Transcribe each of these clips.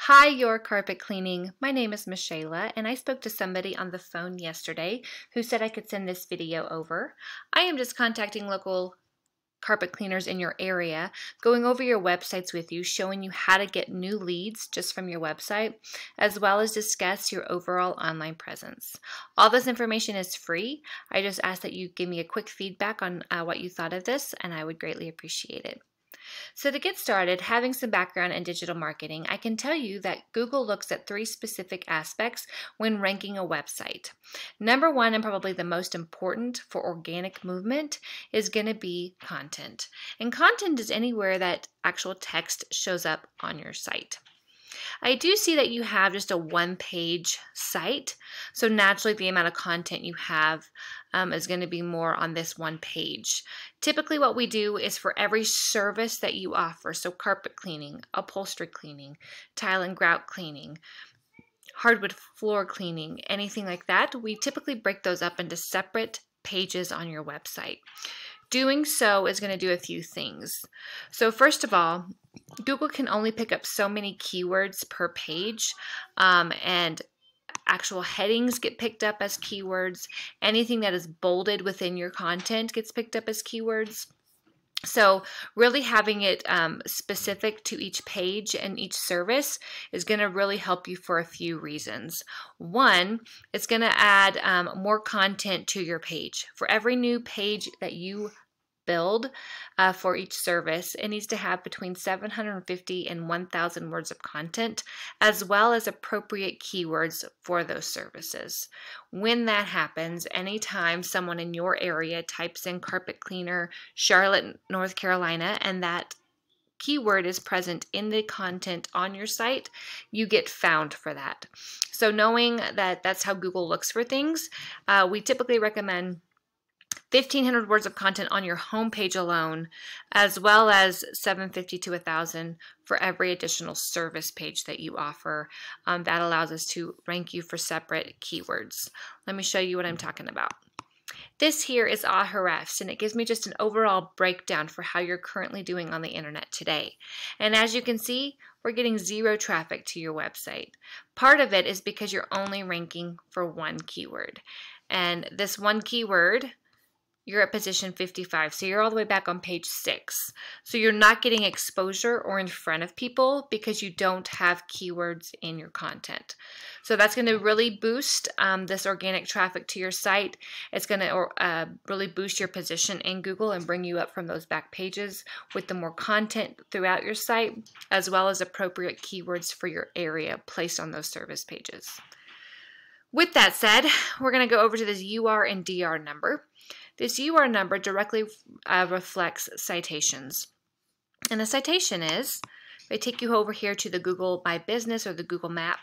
Hi, Your Carpet Cleaning. My name is Michaela, and I spoke to somebody on the phone yesterday who said I could send this video over. I am just contacting local carpet cleaners in your area, going over your websites with you, showing you how to get new leads just from your website, as well as discuss your overall online presence. All this information is free. I just ask that you give me a quick feedback on what you thought of this, and I would greatly appreciate it. So to get started, having some background in digital marketing, I can tell you that Google looks at three specific aspects when ranking a website. Number one, and probably the most important for organic movement, is going to be content. And content is anywhere that actual text shows up on your site. I do see that you have just a one-page site, so naturally the amount of content you have is going to be more on this one page. Typically what we do is for every service that you offer, so carpet cleaning, upholstery cleaning, tile and grout cleaning, hardwood floor cleaning, anything like that, we typically break those up into separate pages on your website. Doing so is going to do a few things. So first of all, Google can only pick up so many keywords per page, and actual headings get picked up as keywords. Anything that is bolded within your content gets picked up as keywords. So really having it specific to each page and each service is going to really help you for a few reasons. One, it's going to add more content to your page. For every new page that you build for each service, it needs to have between 750 and 1,000 words of content, as well as appropriate keywords for those services. When that happens, anytime someone in your area types in carpet cleaner, Charlotte, North Carolina, and that keyword is present in the content on your site, you get found for that. So knowing that that's how Google looks for things, we typically recommend 1,500 words of content on your homepage alone, as well as 750 to 1,000 for every additional service page that you offer. That allows us to rank you for separate keywords. Let me show you what I'm talking about. This here is Ahrefs, and it gives me just an overall breakdown for how you're currently doing on the internet today. And as you can see, we're getting zero traffic to your website. Part of it is because you're only ranking for one keyword. And this one keyword, you're at position 55, so you're all the way back on page 6. So you're not getting exposure or in front of people because you don't have keywords in your content. So that's going to really boost this organic traffic to your site. It's going to really boost your position in Google and bring you up from those back pages with the more content throughout your site, as well as appropriate keywords for your area placed on those service pages. With that said, we're going to go over to this UR and DR number. This UR number directly reflects citations. And the citation is, if I take you over here to the Google My Business or the Google Map,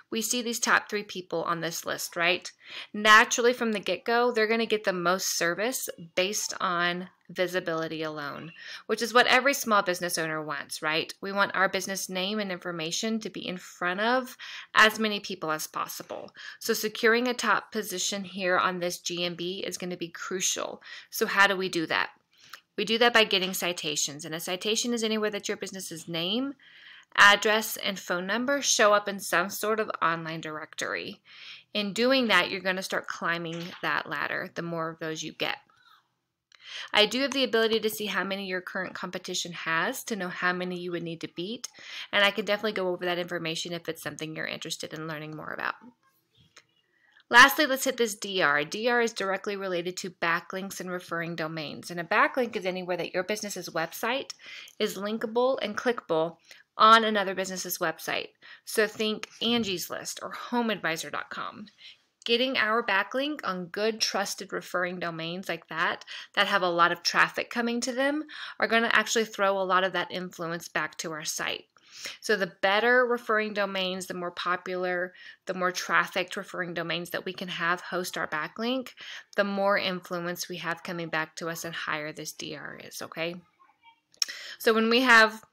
we see these top 3 people on this list, right? Naturally, from the get-go, they're going to get the most service based on visibility alone, which is what every small business owner wants, right? We want our business name and information to be in front of as many people as possible. So securing a top position here on this GMB is going to be crucial. So how do we do that? We do that by getting citations, and a citation is anywhere that your business's name, address, and phone number show up in some sort of online directory. In doing that, you're going to start climbing that ladder the more of those you get. I do have the ability to see how many your current competition has to know how many you would need to beat, and I can definitely go over that information if it's something you're interested in learning more about. Lastly, let's hit this DR. DR is directly related to backlinks and referring domains, and a backlink is anywhere that your business's website is linkable and clickable on another business's website. So think Angie's List or HomeAdvisor.com. Getting our backlink on good, trusted referring domains like that have a lot of traffic coming to them are going to actually throw a lot of that influence back to our site. So the better referring domains, the more popular, the more trafficked referring domains that we can have host our backlink, the more influence we have coming back to us and higher this DR is, okay? So when we have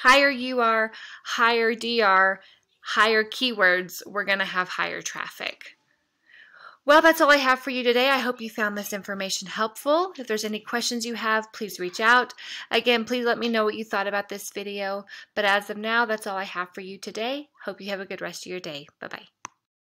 higher UR, higher DR, higher keywords, we're going to have higher traffic. Well, that's all I have for you today. I hope you found this information helpful. If there's any questions you have, please reach out. Again, please let me know what you thought about this video. But as of now, that's all I have for you today. Hope you have a good rest of your day. Bye-bye.